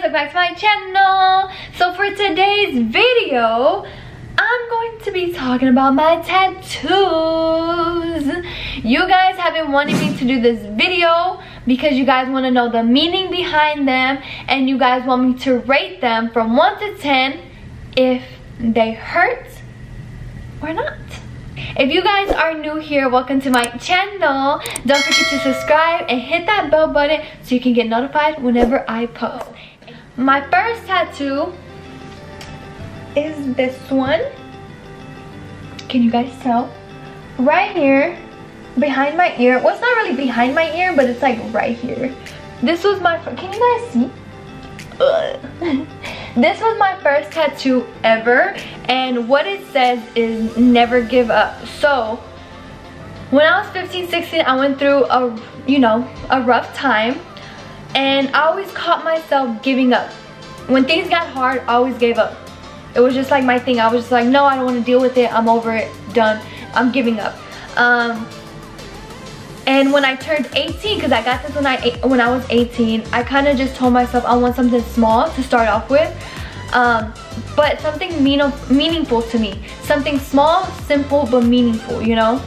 welcome back to my channel. So for today's video, I'm going to be talking about my tattoos. You guys have been wanting me to do this video because you guys want to know the meaning behind them, and you guys want me to rate them from 1 to 10 if they hurt or not. If you guys are new here, welcome to my channel. Don't forget to subscribe and hit that bell button so you can get notified whenever I post. My first tattoo is this one. Can you guys tell? Right here, behind my ear. Well, it's not really behind my ear, but it's like right here. This was my, can you guys see? This was my first tattoo ever, and what it says is never give up. So when I was 15, 16, I went through a rough time, and I always caught myself giving up. When things got hard, I always gave up. It was just like my thing. I was just like, no, I don't want to deal with it. I'm over it. Done. I'm giving up. And when I turned 18, because I got this when I was 18, I kind of just told myself I want something small to start off with, but something meaningful to me. Something small, simple, but meaningful, you know?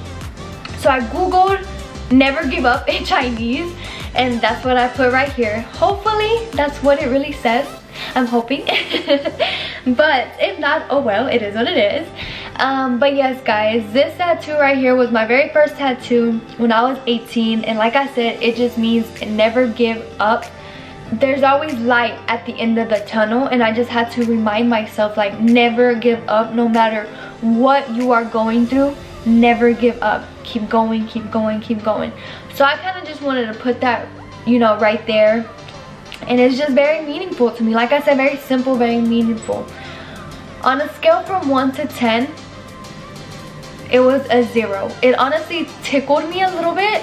So I googled never give up in Chinese, and that's what I put right here. Hopefully that's what it really says. I'm hoping. But if not, oh well, it is what it is. But yes guys, this tattoo right here was my very first tattoo when I was 18, and like I said, it just means never give up. There's always light at the end of the tunnel, and I just had to remind myself, like, never give up. No matter what you are going through, never give up. Keep going, keep going, keep going. So I kind of just wanted to put that, you know, right there. And it's just very meaningful to me. Like I said, very simple, very meaningful. On a scale from 1 to 10, it was a 0. It honestly tickled me a little bit.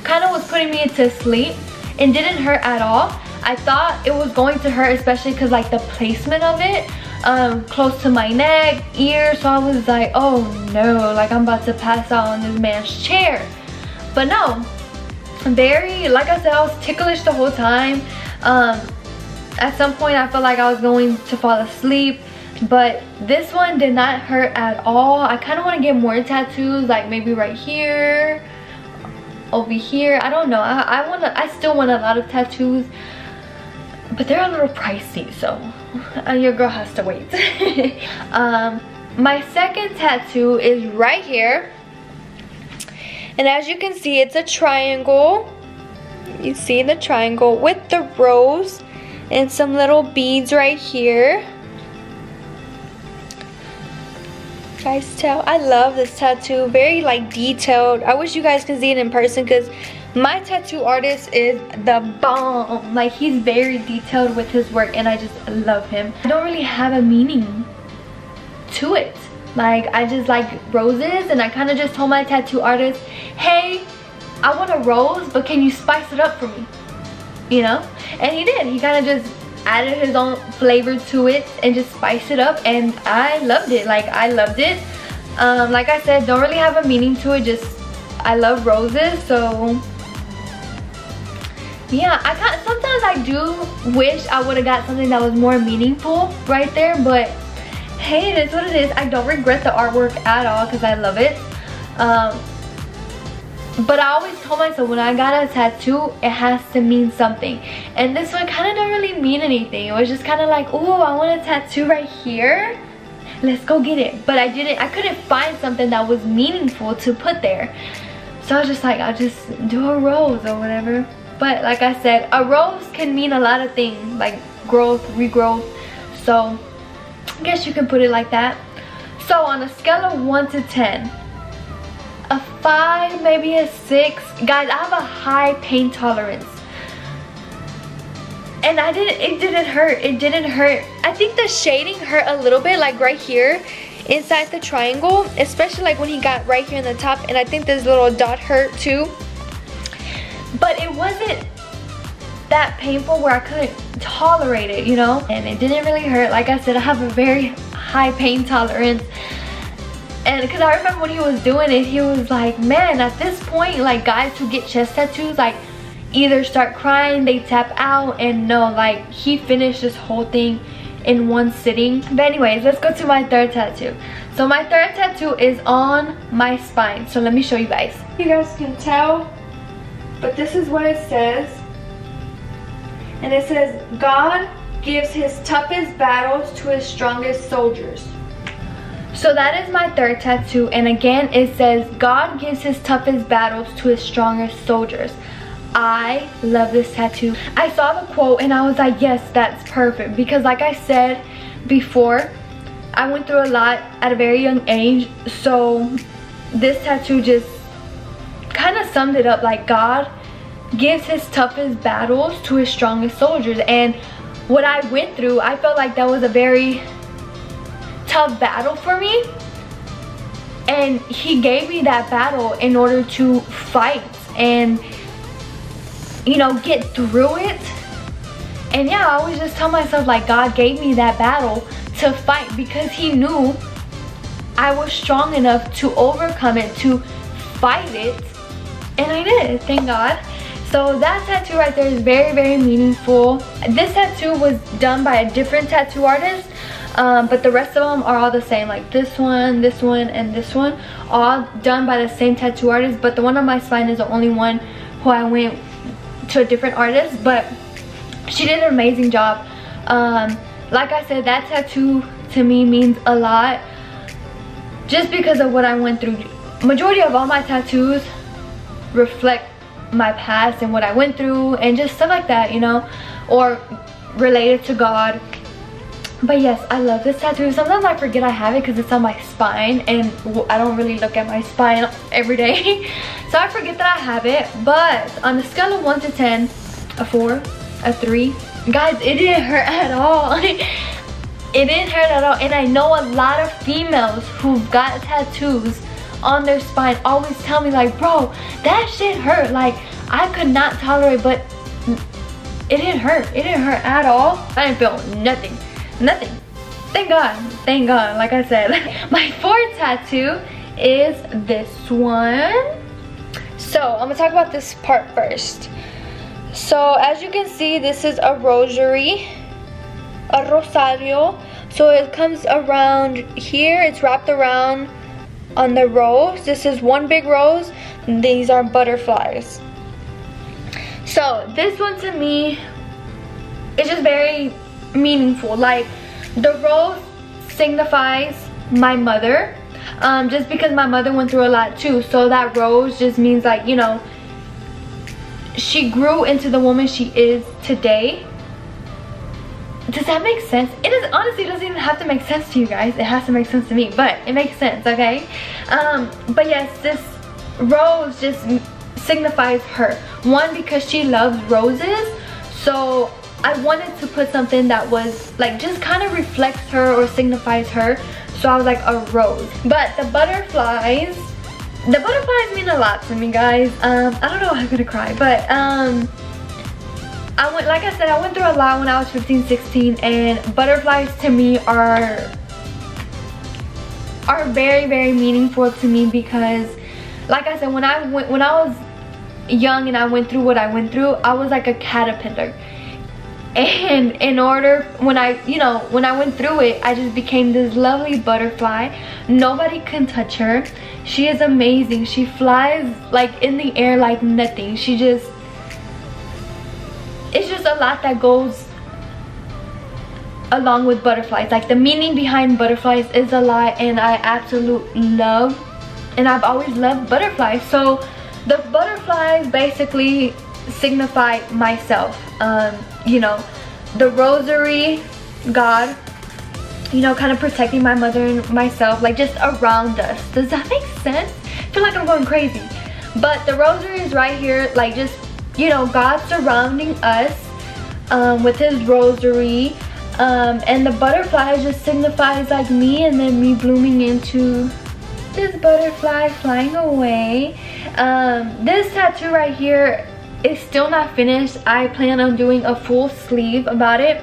Kind of was putting me to sleep. It didn't hurt at all. I thought it was going to hurt, especially because like the placement of it, close to my neck, ear. So I was like, oh no, like I'm about to pass out on this man's chair. But no, very, like I said, I was ticklish the whole time. At some point I felt like I was going to fall asleep, but this one did not hurt at all. I kind of want to get more tattoos, like maybe right here, over here. I don't know. I still want a lot of tattoos, but they're a little pricey, so your girl has to wait. My second tattoo is right here, and as you can see, it's a triangle. You see the triangle with the rose and some little beads right here. You guys tell? I love this tattoo. Very like detailed. I wish you guys could see it in person, because my tattoo artist is the bomb. Like, he's very detailed with his work, and I just love him. I don't really have a meaning to it. Like, I just like roses, and I kind of just told my tattoo artist, hey, I want a rose, but can you spice it up for me? You know? And he did. He kind of just added his own flavor to it and just spiced it up, and I loved it. Like, I loved it. Like I said, don't really have a meaning to it, just I love roses. So yeah, sometimes I do wish I would have got something that was more meaningful right there, but hey, it is what it is. I don't regret the artwork at all because I love it. But I always told myself when I got a tattoo, it has to mean something. And this one kind of didn't really mean anything. It was just kind of like, oh, I want a tattoo right here. Let's go get it. But I couldn't find something that was meaningful to put there. So I was just like, I'll just do a rose or whatever. But like I said, a rose can mean a lot of things, like growth, regrowth. So I guess you can put it like that. So on a scale of 1 to 10, a 5, maybe a 6. Guys, I have a high pain tolerance, and it didn't hurt. It didn't hurt. I think the shading hurt a little bit, like right here inside the triangle, especially like when he got right here in the top, and I think this little dot hurt too. But it wasn't that painful where I couldn't tolerate it, you know? And it didn't really hurt. Like I said, I have a very high pain tolerance. And because I remember when he was doing it, he was like, man, at this point, like, guys who get chest tattoos, like, either start crying, they tap out, and no, like he finished this whole thing in one sitting. But anyways, let's go to my third tattoo. So my third tattoo is on my spine, so let me show you guys. You guys can tell, but this is what it says. And it says, God gives his toughest battles to his strongest soldiers. So that is my third tattoo, and again it says, God gives his toughest battles to his strongest soldiers. I love this tattoo. I saw the quote and I was like, yes, that's perfect, because like I said before, I went through a lot at a very young age, so this tattoo just kind of summed it up. Like, God gives his toughest battles to his strongest soldiers, and what I went through, I felt like that was a very tough battle for me, and he gave me that battle in order to fight and, you know, get through it. And yeah, I always just tell myself, like, God gave me that battle to fight because he knew I was strong enough to overcome it, to fight it, and I did, thank God. So that tattoo right there is very, very meaningful. This tattoo was done by a different tattoo artist, but the rest of them are all the same. Like this one, and this one, all done by the same tattoo artist, but the one on my spine is the only one who I went to a different artist, but she did an amazing job. Like I said, that tattoo to me means a lot just because of what I went through. Majority of all my tattoos reflect my past and what I went through and just stuff like that, you know, or related to God. But yes, I love this tattoo. Sometimes I forget I have it because it's on my spine, and I don't really look at my spine every day. So I forget that I have it. But on a scale of 1 to 10, a 4, a 3. Guys, it didn't hurt at all. It didn't hurt at all. And I know a lot of females who've got tattoos on their spine always tell me, like, bro, that shit hurt. Like, I could not tolerate, but it didn't hurt. It didn't hurt at all. I didn't feel nothing. Nothing. Thank God. Thank God. Like I said, my fourth tattoo is this one. So I'm gonna talk about this part first. So as you can see, this is a rosary, a rosario. So it comes around here. It's wrapped around on the rose. This is one big rose. These are butterflies. So this one to me is just very meaningful. Like, the rose signifies my mother, just because my mother went through a lot too. So that rose just means, like, you know, she grew into the woman she is today. Does that make sense? It is, honestly, it doesn't even have to make sense to you guys. It has to make sense to me, but it makes sense, okay? But yes, this rose just signifies her. One, because she loves roses, so I wanted to put something that was like just kind of reflects her or signifies her. So I was like, a rose. But the butterflies mean a lot to me, guys. I don't know, I'm gonna cry, but like I said, I went through a lot when I was 15, 16, and butterflies to me are very, very meaningful to me because, like I said, when I was young and I went through what I went through, I was like a caterpillar. And in order, when I went through it, I just became this lovely butterfly. Nobody can touch her. She is amazing. She flies like in the air like nothing. It's just a lot that goes along with butterflies. Like, the meaning behind butterflies is a lot, and I absolutely love, and I've always loved butterflies. So the butterflies basically signify myself. You know, the rosary, God, you know, kind of protecting my mother and myself, like just around us. Does that make sense? I feel like I'm going crazy. But the rosary is right here, like just, you know, God surrounding us with his rosary. And the butterfly just signifies like me, and then me blooming into this butterfly flying away. This tattoo right here is still not finished. I plan on doing a full sleeve about it,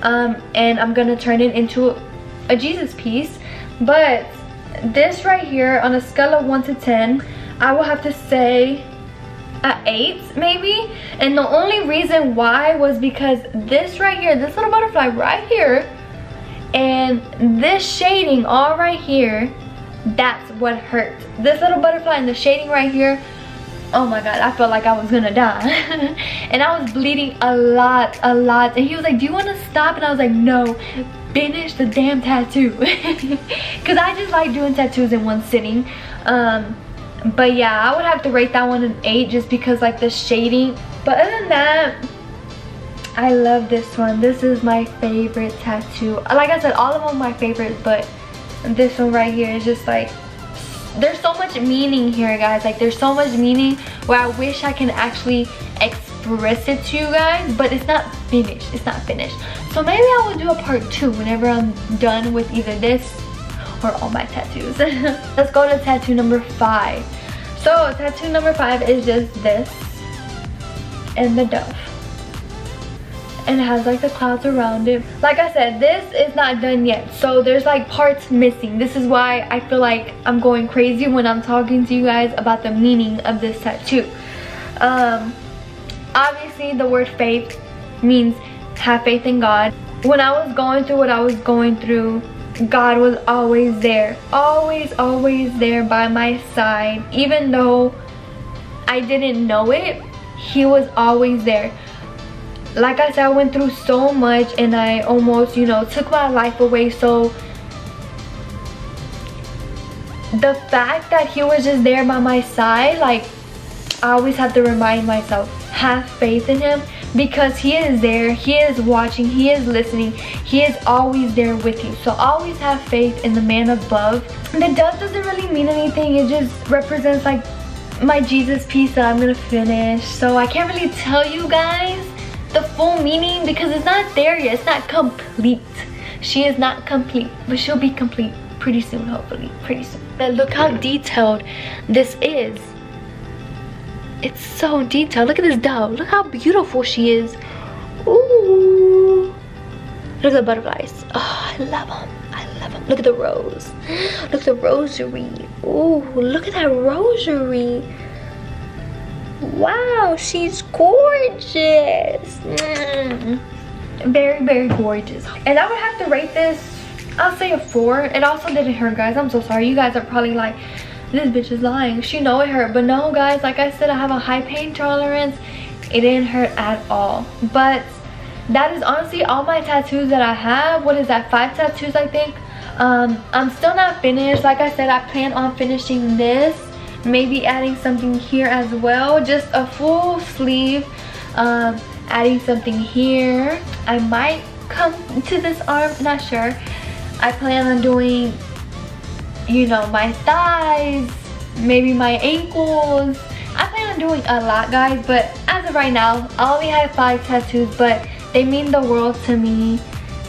and I'm gonna turn it into a Jesus piece. But this right here, on a scale of 1 to 10, I will have to say an 8 maybe. And the only reason why was because this right here, this little butterfly right here, and this shading all right here, that's what hurt. This little butterfly and the shading right here, oh my god, I felt like I was gonna die. And I was bleeding a lot. And he was like, do you want to stop? And I was like, no, finish the damn tattoo. Because I just like doing tattoos in one sitting. But yeah, I would have to rate that one an 8 just because like the shading. But other than that, I love this one. This is my favorite tattoo. Like I said, all of them are my favorites, but this one right here is just like, there's so much meaning here, guys. Like there's so much meaning where I wish I can actually express it to you guys, but it's not finished. It's not finished. So maybe I will do a part 2 whenever I'm done with either this or all my tattoos. Let's go to tattoo number 5. So tattoo number 5 is just this and the dove, and it has like the clouds around it. Like I said, this is not done yet, so there's like parts missing. This is why I feel like I'm going crazy when I'm talking to you guys about the meaning of this tattoo. Obviously the word faith means have faith in God. When I was going through what I was going through, God was always there, always there by my side. Even though I didn't know it, he was always there. Like I said, I went through so much and I almost, you know, took my life away. So the fact that he was just there by my side, like, I always have to remind myself, have faith in him, because he is there, he is watching, he is listening, he is always there with you. So always have faith in the man above. The dove doesn't really mean anything. It just represents like my Jesus piece that I'm gonna finish. So I can't really tell you guys the full meaning because it's not there yet. It's not complete. She is not complete, but she'll be complete pretty soon, hopefully, pretty soon. But look how detailed this is. It's so detailed. Look at this dove. Look how beautiful she is. Ooh. Look at the butterflies. Oh, I love them. I love them. Look at the rose. Look at the rosary. Ooh, look at that rosary. Wow, she's gorgeous. Very gorgeous. And I would have to rate this, I'll say a 4. It also didn't hurt, guys. I'm so sorry. You guys are probably like, this bitch is lying. She know it hurt. But no, guys, like I said, I have a high pain tolerance. It didn't hurt at all. But that is honestly all my tattoos that I have. What is that, 5 tattoos, I think. I'm still not finished. Like I said, I plan on finishing this, maybe adding something here as well, just a full sleeve, adding something here. I might come to this arm, not sure. I plan on doing, you know, my thighs, maybe my ankles. I plan on doing a lot, guys, but as of right now, I only have 5 tattoos, but they mean the world to me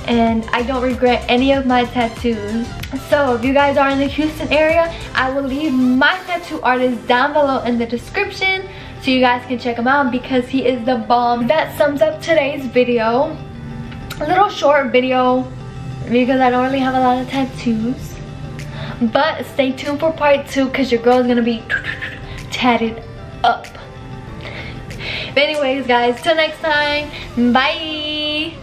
and I don't regret any of my tattoos. So if you guys are in the Houston area, I will leave my tattoo artist down below in the description so you guys can check him out because he is the bomb. That sums up today's video. A little short video because I don't really have a lot of tattoos. But stay tuned for part 2 because your girl is gonna be tatted up. But anyways, guys, till next time, bye.